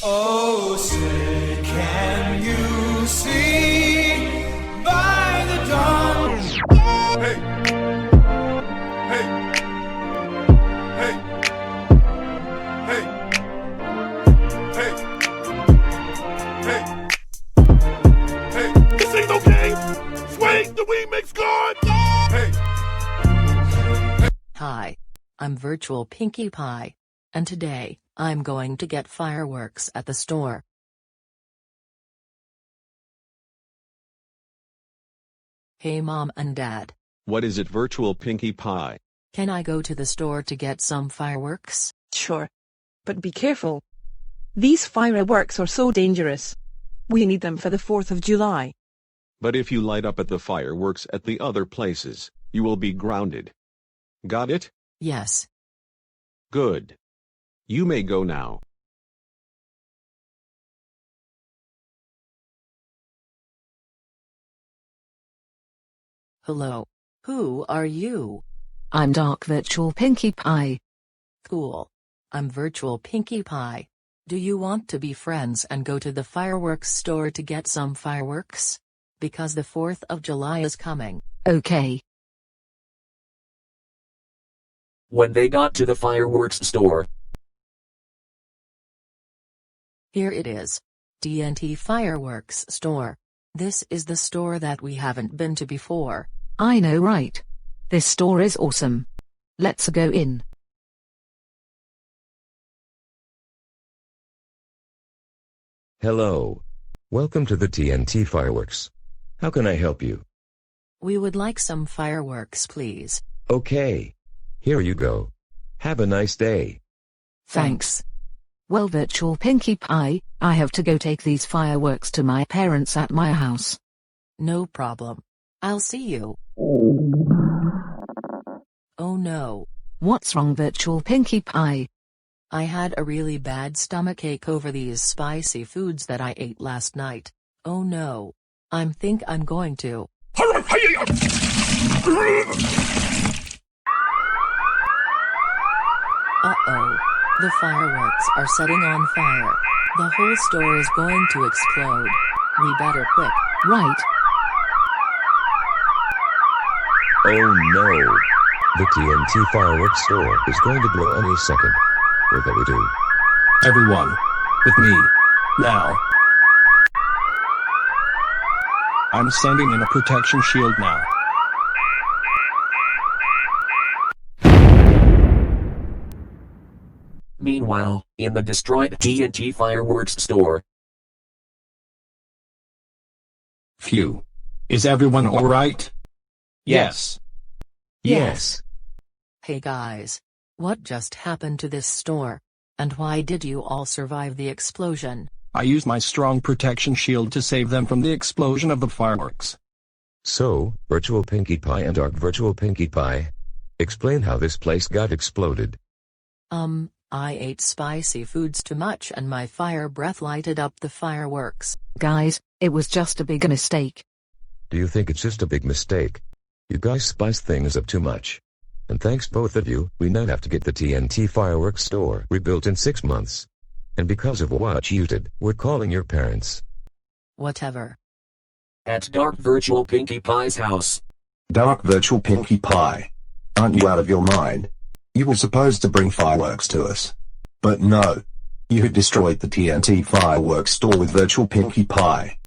Oh, say, can you see by the dawn's Hey! Hey! Hey! Hey! Hey! Hey! Hey! This ain't no game! Swing the weed makes God! Hey! Hi. I'm Virtual Pinkie Pie. And today, I'm going to get fireworks at the store. Hey Mom and Dad. What is it, Virtual Pinkie Pie? Can I go to the store to get some fireworks? Sure. But be careful. These fireworks are so dangerous. We need them for the 4th of July. But if you light up at the fireworks at the other places, you will be grounded. Got it? Yes. Good. You may go now. Hello. Who are you? I'm Dark Virtual Pinkie Pie. Cool. I'm Virtual Pinkie Pie. Do you want to be friends and go to the fireworks store to get some fireworks? Because the 4th of July is coming. Okay. When they got to the fireworks store, Here it is. TNT Fireworks Store. This is the store that we haven't been to before. I know, right? This store is awesome. Let's go in. Hello. Welcome to the TNT Fireworks. How can I help you? We would like some fireworks, please. Okay. Here you go. Have a nice day. Thanks. Well, Virtual Pinkie Pie, I have to go take these fireworks to my parents at my house. No problem. I'll see you. Oh no. What's wrong, Virtual Pinkie Pie? I had a really bad stomachache over these spicy foods that I ate last night. Oh no. Think I'm going to. Uh-oh. The fireworks are setting on fire. The whole store is going to explode. We better quick. Right. Oh no. The TNT Fireworks store is going to blow any second. What do we do? Everyone, with me, now. I'm sending in a protection shield now. meanwhile, in the destroyed TNT fireworks store. Phew. Is everyone alright? Yes. Yes. Hey guys. What just happened to this store? And why did you all survive the explosion? I used my strong protection shield to save them from the explosion of the fireworks. So, Virtual Pinkie Pie and Dark Virtual Pinkie Pie, explain how this place got exploded. I ate spicy foods too much and my fire breath lighted up the fireworks. Guys, it was just a big mistake. Do you think it's just a big mistake? You guys spice things up too much. And thanks both of you, we now have to get the TNT fireworks store rebuilt in 6 months. And because of what you did, we're calling your parents. Whatever. At Dark Virtual Pinkie Pie's house. Dark Virtual Pinkie Pie. Aren't you out of your mind? You were supposed to bring fireworks to us. But no. You had destroyed the TNT fireworks store with Virtual Pinkie Pie.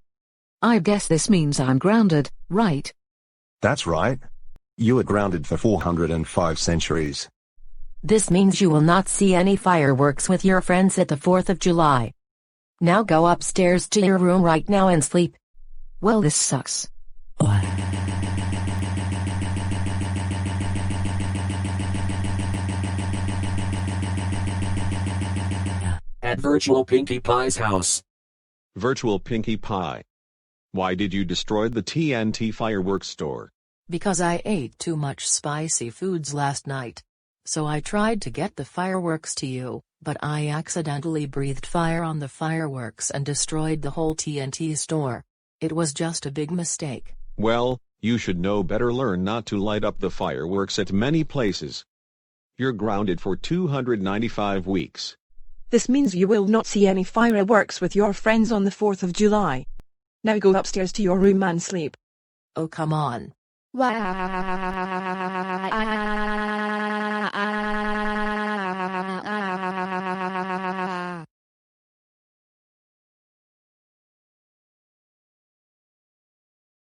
I guess this means I'm grounded, right? That's right. You are grounded for 405 centuries. This means you will not see any fireworks with your friends at the 4th of July. Now go upstairs to your room right now and sleep. Well, this sucks. At Virtual Pinkie Pie's house. Virtual Pinkie Pie. Why did you destroy the TNT fireworks store? Because I ate too much spicy foods last night. So I tried to get the fireworks to you, but I accidentally breathed fire on the fireworks and destroyed the whole TNT store. It was just a big mistake. Well, you should know better. Learn not to light up the fireworks at many places. You're grounded for 295 weeks. This means you will not see any fireworks with your friends on the 4th of July. Now go upstairs to your room and sleep. Oh come on. Why?